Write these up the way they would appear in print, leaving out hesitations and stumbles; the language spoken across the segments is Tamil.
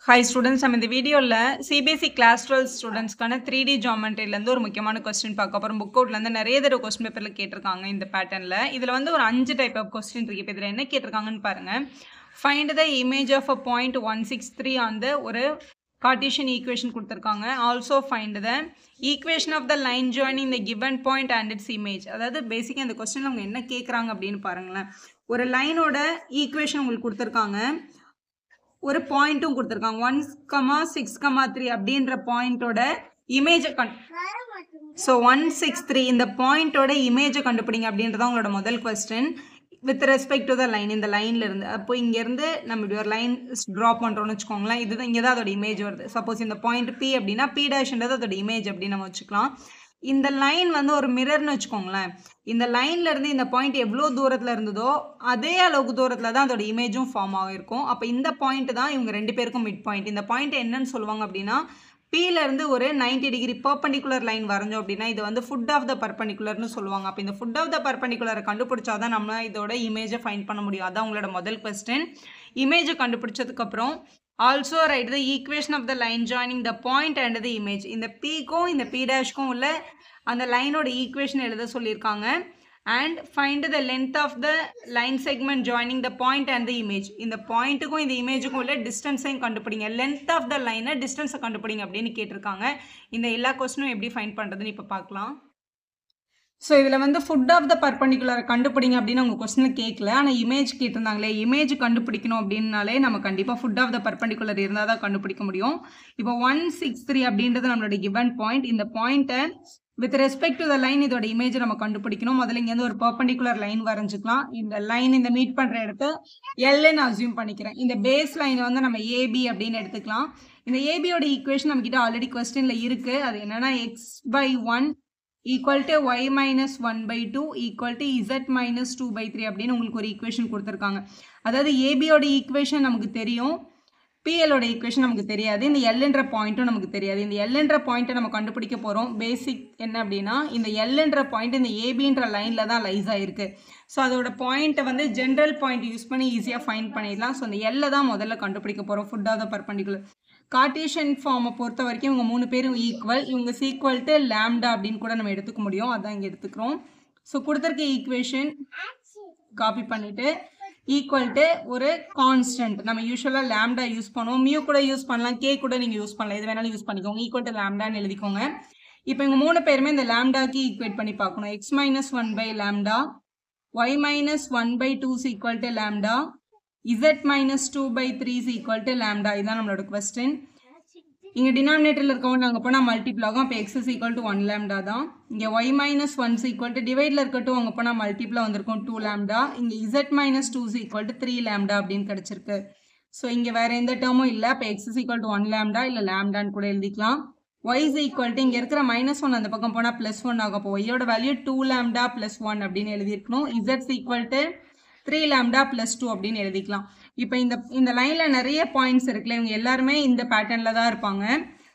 Hi students, நம்ம இந்த வீடியோல CBSE Class 12 ஸ்டூடெண்ட்ஸ்க்கான 3D ஜியோமெட்ரிலேருந்து ஒரு முக்கியமான கொஸ்டின் பார்க்க அப்புறம் புக் அவுட்லேருந்து நிறைய தடவை கொஸ்டின் பேப்பரில் கேட்டிருக்காங்க இந்த பேட்டர்னில். இதில் வந்து ஒரு 5 டைப் ஆஃப் கொஸ்டின் இருக்குது. இப்போ இதில் என்ன கேட்டிருக்காங்கன்னு பாருங்கள். Find the image of a point 163 அந்த ஒரு கார்ட்டீசியன் ஈக்குவேஷன் கொடுத்துருக்காங்க. Also find the equation of the line joining the given point and its image. அதாவது பேசிக்காக அந்த கொஸ்டின் அவங்க என்ன கேட்குறாங்க அப்படின்னு பாருங்களேன். ஒரு லைனோட ஈக்குவேஷன் உங்களுக்கு கொடுத்துருக்காங்க, ஒரு பாயிண்ட்டும் கொடுத்துருக்காங்க. 1,6,3 அப்படின்ற பாயிண்டோட இமேஜை ஸோ 163 இந்த பாயிண்டோட இமேஜை கண்டுபிடிங்க அப்படின்றத உங்களோட முதல் question with respect to the line. இந்த லைன்ல இருந்து அப்போ இங்கேருந்து நம்ம இப்படி ஒரு லைன் ட்ரா பண்ணுறோம்னு வச்சுக்கோங்களேன். இதுதான் இங்கே தான் அதோட இமேஜ் வருது. சப்போஸ் இந்த பாயிண்ட் பி அப்படின்னா பி டேஷ்ன்றது அதோட இமேஜ் அப்படின்னு நம்ம வச்சுக்கலாம். இந்த லைன் வந்து ஒரு மிரர்னு வச்சுக்கோங்களேன். இந்த லைன்ல இருந்து இந்த பாயிண்ட் எவ்வளோ தூரத்தில் இருந்ததோ அதே அளவுக்கு தூரத்தில் தான் அதோட இமேஜும் ஃபார்ம் ஆகிருக்கும். அப்போ இந்த பாயிண்ட் தான் இவங்க ரெண்டு பேருக்கும் மிட் பாயிண்ட். இந்த பாயிண்ட் என்னன்னு சொல்லுவாங்க அப்படின்னா, Pல இருந்து ஒரு 90 டிகிரி பர்பண்டிகுலர் லைன் வரைஞ்சோம் அப்படின்னா இது வந்து ஃபுட் ஆஃப் த பர்பண்டிகுலர்னு சொல்லுவாங்க. அப்போ இந்த ஃபுட் ஆஃப் த பர்பண்டிகுலரை கண்டுபிடிச்சாதான் நம்ம இதோட இமேஜை ஃபைண்ட் பண்ண முடியும். அதான் உங்களோட முதல் கொஸ்டின். இமேஜை கண்டுபிடிச்சதுக்கப்புறம் also write the equation of the line joining the point and the image. இந்த Pக்கும் இந்த P டேஷ்க்கும் உள்ள அந்த லைனோட ஈக்குவேஷன் எழுத சொல்லியிருக்காங்க. And find the length of the line segment joining the point and the image. இந்த பாயிண்ட்டுக்கும் இந்த இமேஜுக்கும் உள்ள டிஸ்டன்ஸையும் கண்டுபிடிங்க. லென்த் ஆஃப் த லைனை டிஸ்டன்ஸை கண்டுபிடிங்க அப்படின்னு கேட்டிருக்காங்க. இந்த எல்லா கொஸ்டினும் எப்படி ஃபைண்ட் பண்ணுறதுன்னு இப்போ பார்க்கலாம். ஸோ இதில் வந்து ஃபுட் ஆஃப் த பர்பண்டிகுலரை கண்டுபிடிங்க அப்படின்னு அவங்க கொஸ்டினில் கேட்கல, ஆனால் இமேஜ் கேட்டிருந்தாங்களே. இமேஜ் கண்டுபிடிக்கணும் அப்படின்னாலே நம்ம கண்டிப்பாக ஃபுட் ஆஃப் த பர்பண்டிகுலர் இருந்தால் தான் கண்டுபிடிக்க முடியும். இப்போ 163 அப்படின்றது நம்மளோட கிவன் பாயிண்ட். இந்த பாயிண்ட்டை with respect to the line இதோட இமேஜ் நம்ம கண்டுபிடிக்கணும். முதல்ல இங்கேருந்து ஒரு பர்பண்டிகுலர் லைன் வரைஞ்சிக்கலாம். இந்த லைன் இந்த மீட் பண்ணுற இடத்த எல்ன்னு அசியூம் பண்ணிக்கிறேன். இந்த பேஸ் லைனை வந்து நம்ம ஏபி அப்படின்னு எடுத்துக்கலாம். இந்த ஏபியோட ஈக்குவேஷன் நம்ம கிட்ட ஆல்ரெடி கொஸ்டினில் இருக்குது. அது என்னன்னா x/1 equal to y minus 1/2 equal to z minus 2/3 அப்படின்னு உங்களுக்கு ஒரு ஈக்குவேஷன் கொடுத்துருக்காங்க. அதாவது ஏபியோட ஈக்குவேஷன் நமக்கு தெரியும், பிஎலோட ஈக்குவேஷன் நமக்கு தெரியாது, இந்த எல்ன்ற பாயிண்ட்டும் நமக்கு தெரியாது. இந்த எல்ன்ற பாயிண்ட்டை நம்ம கண்டுபிடிக்க போகிறோம். பேசிக் என்ன அப்படின்னா, இந்த எல்ன்ற பாயிண்ட் இந்த ஏபின்ற லைனில் தான் லைஸ் ஆகிருக்கு. ஸோ அதோட பாயிண்ட்டை வந்து ஜென்ரல் பாயிண்ட் யூஸ் பண்ணி ஈஸியாக ஃபைண்ட் பண்ணிடலாம். ஸோ இந்த எல்லை தான் முதல்ல கண்டுபிடிக்க போகிறோம். Foot of the perpendicular Cartesian ஃபார்மை பொறுத்த வரைக்கும் இவங்க 3 பேரும் ஈக்குவல். இவங்க ஈக்குவல் டு லாம்டா அப்படின்னு கூட நம்ம எடுத்துக்க முடியும். அதான் இங்கே எடுத்துக்கிறோம். ஸோ கொடுத்துருக்க ஈக்குவேஷன் காப்பி பண்ணிவிட்டு ஈக்குவல் டு ஒரு கான்ஸ்டன்ட். நம்ம யூஸ்வலாக லாம்டா யூஸ் பண்ணுவோம். மியூ கூட யூஸ் பண்ணலாம், கே கூட நீங்கள் யூஸ் பண்ணலாம், எது வேணாலும் யூஸ் பண்ணிக்கோங்க. ஈக்குவல் டு லாம்டான்னு எழுதிக்கோங்க. இப்போ இவங்க 3 பேருமே இந்த லாம்டாக்கு ஈக்குவேட் பண்ணி பார்க்கணும். x minus 1/λ, y minus 1/2 is equal to lambda, z minus 2/3 is equal to lambda. இதுதான் நம்மளோட கொஸ்டின். இங்கே டினாமினேட்டரில் இருக்கவங்க நாங்கள் போனால் மல்டிபிள் ஆகும். அப்போ x is equal to 1 lambda தான். இங்கே y minus 1 is equal to டிவைடில் இருக்கட்டும் அங்கே போனால் மல்டிபிளாக வந்திருக்கும் 2 lambda. இங்கே z minus 2 is equal to 3 lambda அப்படின்னு கிடச்சிருக்கு. ஸோ இங்கே வேறு எந்த டேர்மும் இல்லை. அப்போ x is equal to 1 lambda இல்லை லாம்டான்னு கூட எழுதிக்கலாம். y is equal to இங்கே இருக்கிற -1 அந்த பக்கம் போனால் +1 ஆகும். அப்போ y-யோட வேல்யூ 2 lambda plus 1 அப்படின்னு எழுதியிருக்கணும். z is equal to 3 lambda plus 2 அப்படின்னு எழுதிக்கலாம். இப்போ இந்த லைனில் நிறைய பாயிண்ட்ஸ் இருக்குல்ல, இவங்க எல்லாருமே இந்த பேட்டர்னில் தான் இருப்பாங்க.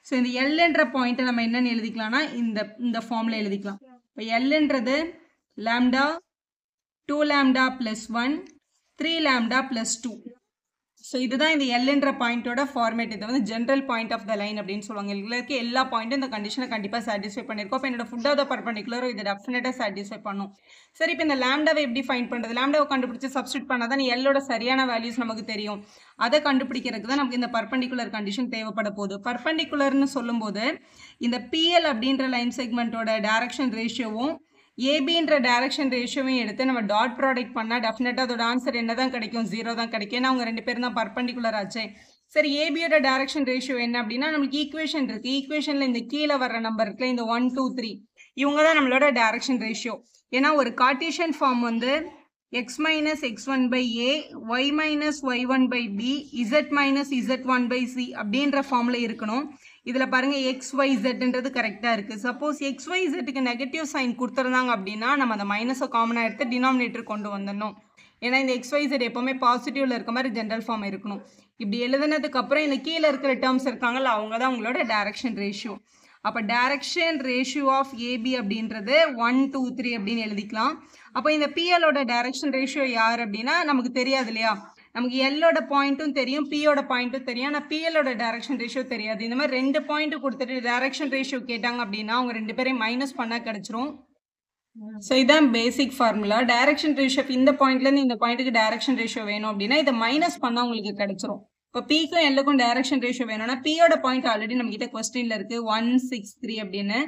ஸோ இந்த எல்ன்ற பாயிண்ட்டை நம்ம என்னென்னு எழுதிக்கலாம்னா இந்த ஃபார்மில் எழுதிக்கலாம். இப்போ எல்ன்றது lambda 2 lambda plus 1 3 lambda plus 2. So இதுதான் இந்த எல்ன்ற பாயிண்டோட ஃபார்மேட். இதை வந்து general point of the line அப்படின்னு சொல்லுவாங்க. இதில் இருக்க எல்லா பாயிண்ட்டும் இந்த கண்டிஷனை கண்டிப்பாக சாட்டிஸ்ஃபை பண்ணியிருக்கோம். இப்போ என்னோட ஃபுட் ஆஃப் த பர்பண்டிகுலர் இதை டெஃபினட்டாக சாட்டிஸ்ஃபை பண்ணும். சரி, இப்போ இந்த லாம்டாவை எப்படி ஃபைண்ட் பண்ணுறது? லாம்டாவை கண்டுபிடிச்சி சப்ஸ்டியூட் பண்ணால் தான் எல்லோட சரியான வேல்யூஸ் நமக்கு தெரியும். அதை கண்டுபிடிக்கிறதுக்கு தான் நமக்கு இந்த பர்பண்டிகுலர் கண்டிஷன் தேவைப்பட போகுது. பர்பண்டிகுலர்னு சொல்லும்போது இந்த பிஎல் அப்படின்ற லைன் செக்மெண்ட்டோட டைரக்ஷன் ரேஷியோவும் ஏபின்ற டைரக்ஷன் ரேஷியோவையும் எடுத்து நம்ம டாட் ப்ராடக்ட் பண்ணால் டெஃபினட்டாக அதோட ஆன்சர் என்ன தான் கிடைக்கும்? 0 தான் கிடைக்கும். ஏன்னா அவங்க 2 பேரும் தான் பர்பண்டிகுலர் ஆச்சு. சரி, ஏபியோட டைரக்ஷன் ரேஷியோ என்ன அப்படின்னா, நம்மளுக்கு ஈக்குவேஷன் இருக்குது. ஈக்குவேஷனில் இந்த கீழே வர்ற நம்பர் இருக்குல்ல, இந்த 1 2 3 இவங்க தான் நம்மளோட டைரக்ஷன் ரேஷியோ. ஏன்னா ஒரு கார்ட்டீசியன் ஃபார்ம் வந்து x minus x1/a, y minus y1/b, z minus z1/c அப்படின்ற ஃபார்மில் இருக்கணும். இதில் பாருங்கள் XYZன்றது கரெக்டாக இருக்குது. சப்போஸ் XYZக்கு நெகட்டிவ் சைன் கொடுத்துருந்தாங்க அப்படின்னா நம்ம அந்த மைனஸை காமனாக எடுத்து டினாமினேட்டர் கொண்டு வந்துடணும். ஏன்னா இந்த XYZ எப்போவுமே பாசிட்டிவில் இருக்க மாதிரி ஜென்ரல் ஃபார்ம் இருக்கணும். இப்படி எழுதுனதுக்கப்புறம் இந்த கீழே இருக்கிற டேர்ம்ஸ் இருக்காங்கல்ல, அவங்க தான் உங்களோட டைரக்ஷன் ரேஷியோ. அப்போ டைரக்ஷன் ரேஷியோ ஆஃப் ஏபி அப்படின்றது 1 2 3 அப்படின்னு எழுதிக்கலாம். அப்போ இந்த பிஎலோட டைரக்ஷன் ரேஷியோ யார் அப்படின்னா நமக்கு தெரியாது இல்லையா. நமக்கு எல்லோட பாயிண்ட்டும் தெரியும், பியோட பாயிண்ட்டும் தெரியும். ஆனால் பிஎல்லோட டைரக்ஷன் ரேஷியோ தெரியாது. இந்த மாதிரி 2 பாயிண்ட் கொடுத்துட்டு டைரக்ஷன் ரேஷியோ கேட்டாங்க அப்படின்னா அவங்க 2 பேரையும் மைனஸ் பண்ணால் கிடச்சிரும். ஸோ இதான் பேசிக் ஃபார்முலா. டைரக்ஷன் ரேஷியோ இந்த பாயிண்ட்லேருந்து இந்த பாயிண்ட்டுக்கு டைரக்ஷன் ரேஷியோ வேணும் அப்படின்னா இதை மைனஸ் பண்ணால் உங்களுக்கு கிடைச்சிரும். இப்போ பிக்கும் எல்லுக்கும் டைரக்ஷன் ரேஷியோ வேணும்னா பியோட பாயிண்ட் ஆல்ரெடி நம்ம கிட்ட கொஸ்டின்ல இருக்கு 163 அப்படின்னு.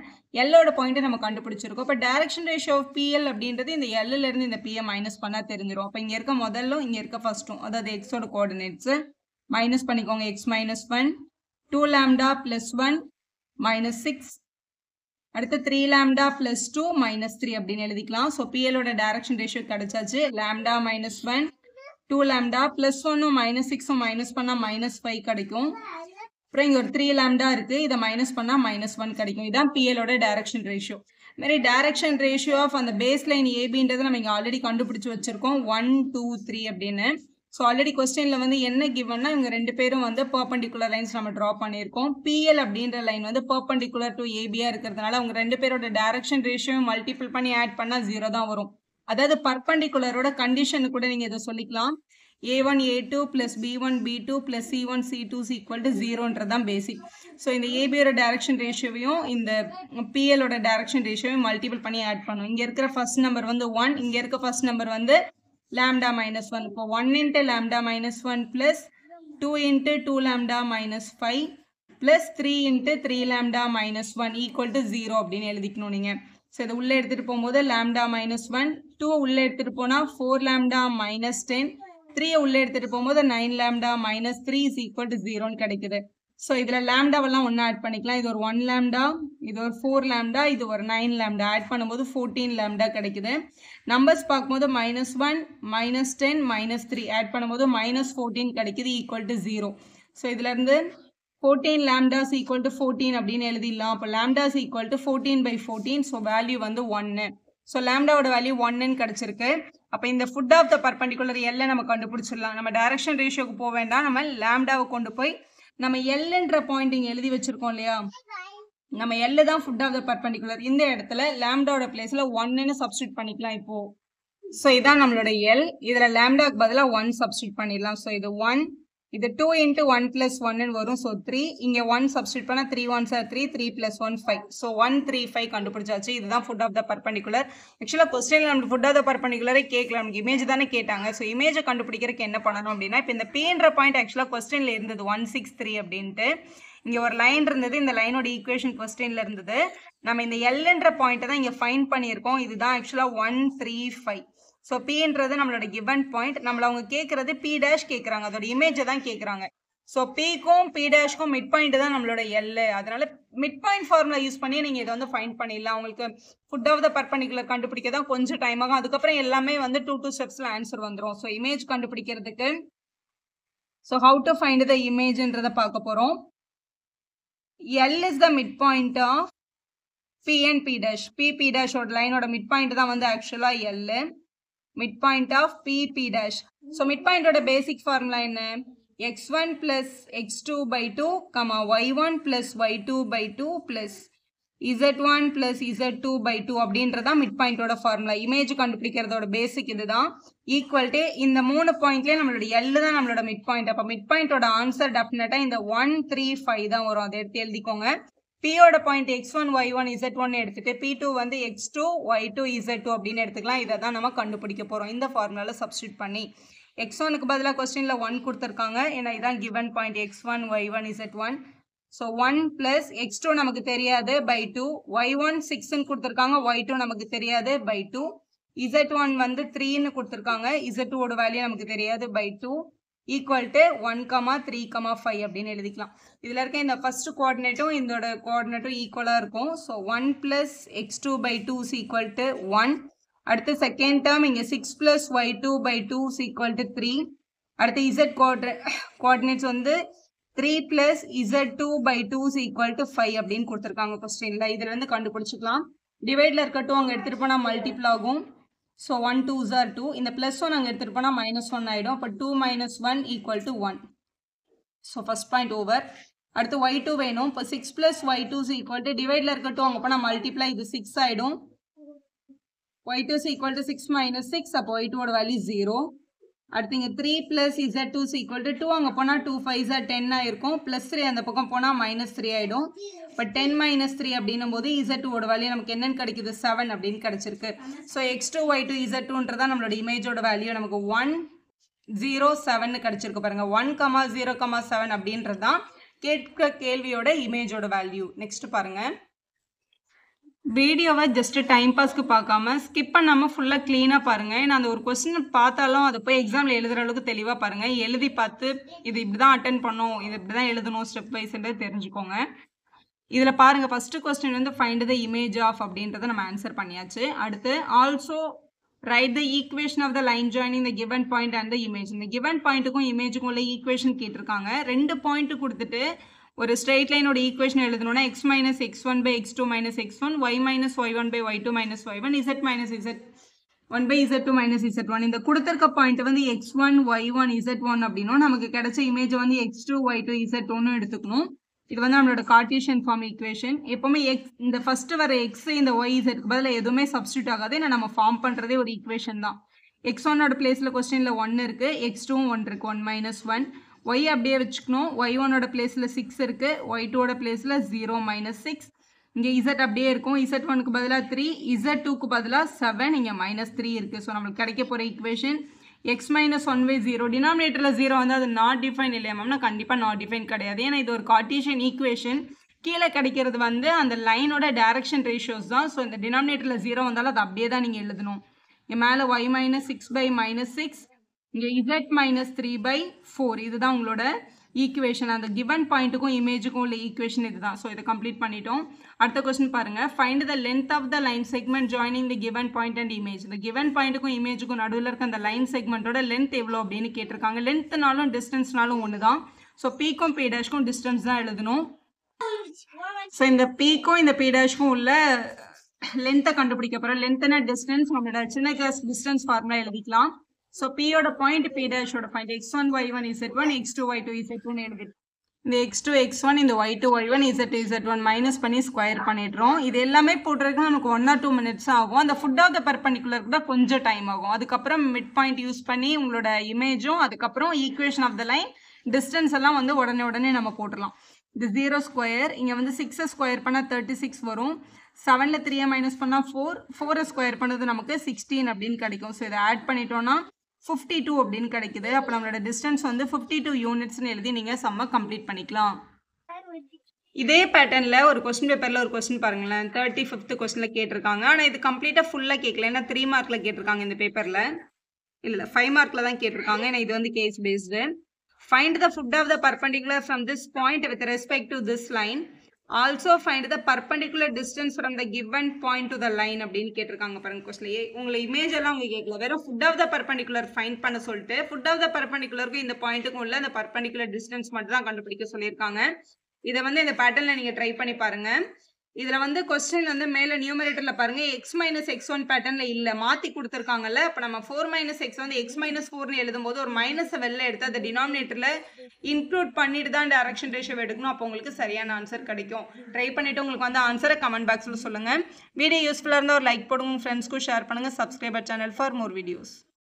எல்லோட பாயிண்ட் நம்ம கண்டுபிடிச்சிருக்கோம். இப்போ டைரக்ஷன் ரேஷியோ ஆஃப் பிஎல் அப்படின்றது இந்த எல்ல இருந்து இந்த பியை மைனஸ் பண்ணா தெரிஞ்சிடும். அப்போ இங்க இருக்க முதல்லும் இங்க இருக்க ஃபர்ஸ்ட்டும், அதாவது எக்ஸோட கோஆர்டினேட்ஸ் மைனஸ் பண்ணிக்கோங்க. X minus 1, 2 lambda plus 1 minus 6, அடுத்து 3 லாம்டா பிளஸ் 2 மைனஸ் 3 அப்படின்னு எழுதிக்கலாம். ஸோ பிஎலோட டைரக்ஷன் ரேஷியோ கிடைச்சாச்சு. Lambda minus 1, 2 lambda plus 1 minus 6 minus பண்ணா மைனஸ் 5 கிடைக்கும். அப்புறம் இங்க ஒரு 3 லாம்டா இருக்கு, இதை மைனஸ் பண்ணா மைனஸ் 1 கிடைக்கும். இதான் பிஎலோட டைரக்ஷன் ரேஷியோ. மாதிரி டைரக்ஷன் ரேஷியோ ஆஃப் அந்த பேஸ் லைன் ஏபின்றது நம்ம இங்க ஆல்ரெடி கண்டுபிடிச்சு வச்சிருக்கோம் 1 2 3 அப்படின்னு. ஸோ ஆல்ரெடி கொஸ்டின்ல வந்து என்ன கிவன்னா இவங்க 2 பேரும் வந்து பர்பண்டிகுலர் லைன்ஸ் நம்ம ட்ரா பண்ணியிருக்கோம். பிஎல் அப்படின்ற லைன் வந்து பர்பண்டிகுலர் டு ஏபியா இருக்கிறதுனால அவங்க 2 பேரோட டைரக்ஷன் ரேஷியோ மல்டிபிள் பண்ணி ஆட் பண்ணா 0 தான் வரும். அதாவது பர்பண்டிகுலரோட கண்டிஷன் கூட நீங்க இதை சொல்லிக்கலாம். a1 a2 plus b1 b2 plus c1 c2 is equal to 0ன்றதான் பேசிக். ஸோ இந்த ஏபியோட டைரக்ஷன் ரேஷியோவையும் இந்த பிஎலோட டைரக்ஷன் ரேஷியோவையும் மல்டிபிள் பண்ணி ஆட் பண்ணும். இங்க இருக்கிற ஃபர்ஸ்ட் நம்பர் வந்து 1, இங்க இருக்க ஃபர்ஸ்ட் நம்பர் வந்து lambda minus 1. இப்போ 1 into lambda minus 1 plus 2 into 2 lambda minus 5 plus 3 into 3 lambda minus 1 equal to 0 அப்படின்னு எழுதிக்கணும் நீங்க. ஸோ இதை உள்ளே எடுத்துட்டு போகும்போது lambda minus 1, 2 உள்ளே எடுத்துட்டு போனா 4 lambda minus 10, 3 உள்ளே எடுத்துட்டு போகும்போது 9 lambda minus 3 is equal to 0ன்னு கிடைக்குது. ஸோ இதில் லேம்டாவெல்லாம் ஒன்றா ஆட் பண்ணிக்கலாம். இது ஒரு 1 லேம்டா, இது ஒரு 4 லேம்டா, இது ஒரு 9 லேம்டா. ஆட் பண்ணும்போது 14 லேம்டா கிடைக்குது. நம்பர்ஸ் பார்க்கும்போது -1, -10, -3 ஆட் பண்ணும்போது -14 கிடைக்குது ஈக்குவல் டு 0. ஸோ இதுலேருந்து 14 லேம்டாஸ் ஈக்குவல் டு 14 அப்படின்னு எழுதிடலாம். அப்போ lambdas equal to 14/14. So value வந்து 1. ஸோ லேம்டாவோட வேல்யூ 1ன்னு கிடைச்சிருக்கு. அப்போ இந்த ஃபுட் ஆஃப் த பர்பண்டிகுலர் எல்லை நம்ம கண்டுபிடிச்சிடலாம். நம்ம டைரக்ஷன் ரேஷியோக்கு போக வேண்டாம், நம்ம லேம்டாவை கொண்டு போய் நம்ம எல்ன்ற பாயிண்ட் இங்க எழுதி வச்சிருக்கோம் இல்லையா, நம்ம எல் தான் ஃபுட் ஆஃப் த பர்பண்டிகுலர். இந்த இடத்துல லேம்டாவோட பிளேஸ்ல 1ன்னு சப்ஸ்டியூட் பண்ணிக்கலாம் இப்போ. ஸோ இதான் நம்மளோட எல். இதுல லேம்டாக்கு பதிலாக 1 சப்ஸ்டியூட் பண்ணிடலாம். ஸோ இது 1, இது 2 into 1 plus 1 வரும். ஸோ 3, இங்கே 1 சப்ஸ்டியூட் பண்ணால் 3 1s are 3, 3 plus 1 5. ஸோ 1 3 5 கண்டுபிடிச்சாச்சு. இதுதான் ஃபுட் ஆஃப் த பர்பண்டிகுலர். ஆக்சுவலாக கொஸ்டினில் நமக்கு ஃபுட் ஆஃப் த பர்பண்டிகுலரே கேட்கல, நமக்கு இமேஜ் தானே கேட்டாங்க. ஸோ இமேஜை கண்டுபிடிக்கிறதுக்கு என்ன பண்ணணும் அப்படின்னா, இப்போ இந்த Pன்ற பாயிண்ட் ஆக்சுவலாக கொஸ்டினில் இருந்தது 163 அப்படின்ட்டு. இங்கே ஒரு லைன் இருந்தது, இந்த லைனோட ஈக்குவேஷன் கொஸ்டினில் இருந்தது. நம்ம இந்த எல்ன்ற பாயிண்ட்டை தான் இங்கே ஃபைன் பண்ணியிருக்கோம். இதுதான் ஆக்சுவலாக 1 3 5. ஸோ பின்றது நம்மளோட கிவன் பாயிண்ட். நம்மள அவங்க கேட்கறது பி டேஷ் கேட்குறாங்க, அதோட இமேஜை தான் கேட்குறாங்க. ஸோ பிக்கும் பி டேஷ்க்கும் மிட் பாயிண்ட் தான் நம்மளோட எல். அதனால மிட் பாயிண்ட் ஃபார்முலா யூஸ் பண்ணி நீங்கள் இதை வந்து ஃபைண்ட் பண்ணிடலாம். உங்களுக்கு ஃபுட் ஆஃப் த பர்பண்டிகுலர் கண்டுபிடிக்க தான் கொஞ்சம் டைம் ஆகும். அதுக்கப்புறம் எல்லாமே வந்து 2 ஸ்டெப்ஸில் ஆன்சர் வந்துடும். ஸோ இமேஜ் கண்டுபிடிக்கிறதுக்கு so how to find the இமேஜ்ன்றதை பார்க்க போகிறோம். L is the mid point of P and P dash. P டேஷோட லைனோட மிட் பாயிண்ட் தான் வந்து ஆக்சுவலாக L. midpoint of p dash. So midpoint ஓட basic formula என்ன? x1 plus x2 by 2, y1 plus y2 by 2 plus z1 plus z2 by 2 அப்படின்றதா midpoint ஓட formula. இமேஜ் கண்டுபிடிக்கிறதோட பேசிக் இதுதான். ஈக்குவல் டு இந்த 3 பாயிண்ட்லேயே நம்மளோட எல் தான் நம்மளோட midpoint. அப்போ midpoint ஓட ஆன்சர் டெஃபினட்டா இந்த 1 3 5 தான் வரும். அதை எடுத்து எழுதிக்கோங்க. பியோட பாயிண்ட் x1 y1 z1 எடுத்துட்டு p2 வந்து x2 y2 z2 அப்படின்னு எடுத்துக்கலாம். இதை தான் நம்ம கண்டுபிடிக்க போறோம் இந்த ஃபார்முலால சப்ஸ்டியூட் பண்ணி. x1க்கு பதிலாக கொஸ்டின்ல 1 கொடுத்துருக்காங்க, ஏன்னா இதான் given point x1 y1 z1. So 1 plus x2 நமக்கு தெரியாது பை 2, y1 6ன்னு கொடுத்துருக்காங்க, y2 நமக்கு தெரியாது பை 2, z1 வந்து 3ன்னு கொடுத்துருக்காங்க, z2 ஓட வேல்யூ நமக்கு தெரியாது பை 2, ஈக்குவல் டு 1, 3, 5 அப்படின்னு எழுதிக்கலாம். இதில் இருக்க இந்த ஃபர்ஸ்ட் கோஆர்டினேட்டும் இதோட கோஆர்டினேட்டும் ஈக்குவலாக இருக்கும். So 1 plus x2 by 2 is equal to 1. அடுத்து செகண்ட் டேர்ம் இங்கே 6 plus y2 by 2 is equal to 3. அடுத்து z கோஆர்டினேட்ஸ் வந்து 3 plus z2 by 2 is equal to 5 அப்படின்னு கொடுத்துருக்காங்க கொஸ்டின்ல. இதுல இருந்து கண்டுபிடிச்சிக்கலாம். டிவைட்ல இருக்கட்டும் அங்கே எடுத்துகிட்டு போனால் மல்டிபிள் ஆகும். So 1 2s are 2. இந்த ப்ளஸ் 1 அங்கே எடுத்துகிட்டு போனால் -1 ஆகிடும். அப்போ 2 minus 1 equal to 1. So first point over. அடுத்து y2 வேணும். இப்போ 6 plus y2 is equal to டிவைட்ல இருக்கட்டும் அங்கே போனால் மல்டிப்ளை, இது 6 ஆகிடும். y2 is equal to 6 minus 6. அப்போ y2 ஓட வேல்யூ 0. அடுத்து இங்கே 3 + Z2 = 2 அங்கே போனால் 2 5 10 ஆயிருக்கும். +3 அந்த பக்கம் போனால் -3 ஆகிடும். இப்போ 10 - 3 அப்படின்னும் போது Z2ஓட வேல்யூ நமக்கு என்னன்னு கிடைக்குது 7 அப்படின்னு கிடைச்சிருக்கு. ஸோ x2 y2 Z2ன்றதான் நம்மளோட இமேஜோட வேல்யூ நமக்கு 1 0 7 கிடைச்சிருக்கு பாருங்க. 1, 0, 7 அப்படின்றது தான் கேட்க கேள்வியோட இமேஜோட வேல்யூ. நெக்ஸ்ட் பாருங்க. வீடியோவை ஜஸ்ட் டைம் பாஸ்க்கு பார்க்காம ஸ்கிப் பண்ணாமல் ஃபுல்லாக க்ளீனாக பாருங்கள். ஏன்னா அந்த ஒரு கொஸ்டின் பார்த்தாலும் அதை போய் எக்ஸாமில் எழுதுகிற அளவுக்கு தெளிவாக பாருங்கள். எழுதி பார்த்து இது இப்படி தான் அட்டென்ட் பண்ணணும், இது இப்படி தான் எழுதணும் ஸ்டெப் வைஸ்ன்றது தெரிஞ்சுக்கோங்க. இதில் பாருங்கள், ஃபஸ்ட்டு கொஸ்டின் வந்து ஃபைண்ட் த இமேஜ் ஆஃப் அப்படின்றத நம்ம ஆன்சர் பண்ணியாச்சு. அடுத்து also write the equation of the line joining the given point and the image. இந்த கிவன் பாயிண்ட்டுக்கும் இமேஜுக்கும் உள்ள ஈக்குவேஷன் கேட்டிருக்காங்க. 2 பாயிண்ட்டு கொடுத்துட்டு ஒரு ஸ்ட்ரெயிட் லைனோட ஈக்குவேஷன் எழுதணும்னா x - x1 / x2 - x1, y - y1 / y2 - y1, z - z1 / z2 - z1. இந்த கொடுத்துருக்க பாயிண்ட் வந்து x1 y1 z1 அப்படின்னும் நமக்கு கிடைச்ச இமேஜ் வந்து x2 y2 z1 எடுத்துக்கணும். இது வந்து நம்மளோட கார்ட்டீசியன் ஃபார்ம் ஈக்குவேஷன். எப்பவுமே இந்த ஃபர்ஸ்ட் வர எக்ஸ் இந்த ஒய் இசட்க்கு பதில் எதுவுமே சப்ஸ்டியூட் ஆகாது. ஏன்னா நம்ம ஃபார்ம் பண்ணுறதே ஒரு ஈக்குவேஷன் தான். x1ஓட பிளேஸில் கொஸ்டினில் 1 இருக்குது, x2வும் 1 இருக்குது, 1 - 1. y அப்படியே வச்சுக்கணும். y1ஓட பிளேஸில் 6 இருக்குது, y2ஓட பிளேஸில் 0 - 6. இங்கே z அப்படியே இருக்கும். z1க்கு பதிலாக 3, z2க்கு பதிலாக 7, இங்கே -3 இருக்குது. ஸோ நம்மளுக்கு கிடைக்க போகிற ஈக்குவேஷன் x - 1/0. டினாமினேட்டரில் 0 வந்து அது நாட் டிஃபைன் இல்லையா மேம்னா கண்டிப்பாக நாட் டிஃபைன் கிடையாது. ஏன்னா இது ஒரு கார்ட்டீசியன் ஈக்குவேஷன். கீழே கிடைக்கிறது வந்து அந்த லைனோட டைரக்ஷன் ரேஷியோஸ் தான். ஸோ இந்த டினாமினேட்டரில் 0 வந்தாலும் அது அப்படியே தான் நீங்கள் எழுதணும். இங்கே மேலே y - 6/-6, இங்கே z - 3/4. இதுதான் உங்களோட ஈக்குவேஷன். அந்த கிவன் பாயிண்ட்டுக்கும் இமேஜுக்கும் உள்ள ஈக்குவேஷன் இதுதான். ஸோ இதை கம்ப்ளீட் பண்ணிட்டோம். அடுத்த கொஸ்டின் பாருங்க. Find the length of the line segment joining the given point and image. இந்த கிவன் பாயிண்ட்டுக்கும் இமேஜுக்கும் நடுவில் இருக்க அந்த லைன் செக்மெண்ட்டோட லென்த் எவ்வளோ அப்படின்னு கேட்டிருக்காங்க. லென்த்னாலும் டிஸ்டன்ஸ்னாலும் ஒன்று தான். ஸோ பீக்கும் பி டேஷ்க்கும் டிஸ்டன்ஸ் தான் எழுதணும். ஸோ இந்த பீக்கும் இந்த பி டேஷ்க்கும் உள்ள லென்த்தை கண்டுபிடிக்க போகிறோம். லென்த்னா டிஸ்டன்ஸ், நம்மளோட சின்ன கிளாஸ் டிஸ்டன்ஸ் ஃபார்முலா எழுதிக்கலாம். ஸோ பியோட பாயிண்ட் பி டேஷோட point x1 y1 z1 x2 y2 z2 எழுதிட்டு இந்த x2 x1 இந்த y2 y1 z2 z1 minus பண்ணி ஸ்கொயர் பண்ணிடுறோம். இது எல்லாமே போடுறதுக்கு நமக்கு 1 or 2 minutes ஆகும். அந்த ஃபுட் ஆஃப் த பெர்பெண்டிகுலருக்கு தான் கொஞ்சம் டைம் ஆகும். அதுக்கப்புறம் மிட் பாயிண்ட் யூஸ் பண்ணி உங்களோட இமேஜும் அதுக்கப்புறம் equation of the line distance எல்லாம் வந்து உடனே நம்ம போட்டுடலாம். இது 0 ஸ்கொயர், இங்கே வந்து 6 ஸ்கொயர் பண்ணால் 36 வரும். 7ல் 3 மைனஸ் பண்ணால் 4 ஸ்கொயர் பண்ணது நமக்கு 16 அப்படின்னு கிடைக்கும். ஸோ இதை ஆட் பண்ணிட்டோம்னா 52 அப்படின்னு கிடைக்குது. அப்போ நம்மளோட டிஸ்டன்ஸ் வந்து 52 யூனிட்ஸ்னு எழுதி நீங்கள் சம்மை கம்ப்ளீட் பண்ணிக்கலாம். இதே பேட்டர்னில் ஒரு கொஸ்டின் பேப்பரில் ஒரு கொஸ்டின் பாருங்களேன். 35th கொஸ்டினில் கேட்டிருக்காங்க. ஆனால் இது கம்ப்ளீட்டாக ஃபுல்லாக கேட்கல. ஏன்னா 3 மார்க்கில் கேட்டிருக்காங்க இந்த பேப்பரில். இல்லை 5 மார்க்கில் தான் கேட்டிருக்காங்க. ஏன்னா இது வந்து case based. Find the foot of the perpendicular from this point with respect to this line. Also find the perpendicular distance from the given point to the line அப்படின்னு கேட்டிருக்காங்க பாருங்க கொஸ்டின்லேயே. உங்களை இமேஜ் எல்லாம் அவங்க கேட்கல, வெறும் foot of the perpendicular find பண்ண சொல்லிட்டு ஃபுட் ஆஃப் த பர்பெண்டிகுலருக்கு இந்த பாயிண்ட்டுக்கும் உள்ள அந்த பர்பெண்டிகுலர் டிஸ்டன்ஸ் மட்டும் தான் கண்டுபிடிக்க சொல்லியிருக்காங்க. இதை வந்து இந்த பேட்டர்னில் நீங்கள் ட்ரை பண்ணி பாருங்க. இதில் வந்து கொஸ்டின் வந்து மேலே நியூமரேட்டரில் பாருங்க x - x1 பேட்டர்னில் இல்லை, மாற்றி கொடுத்துருக்காங்கல்ல. அப்போ நம்ம 4 - x வந்து x - 4ன்னு எழுதும்போது ஒரு மைனஸை வெளில எடுத்து அதை டினாமினேட்டரில் இன்க்ளூட் பண்ணிட்டு தான் டைரக்ஷன் ரேஷியோ எடுக்கணும். அப்போ உங்களுக்கு சரியான ஆன்சர் கிடைக்கும். ட்ரை பண்ணிவிட்டு உங்களுக்கு வந்து ஆன்சரை கமெண்ட் பாக்ஸில் சொல்லுங்கள். வீடியோ யூஸ்ஃபுல்லாக இருந்தால் ஒரு லைக் போடுங்க, ஃப்ரெண்ட்ஸ்க்கும் ஷேர் பண்ணுங்கள். Subscriber channel for more videos.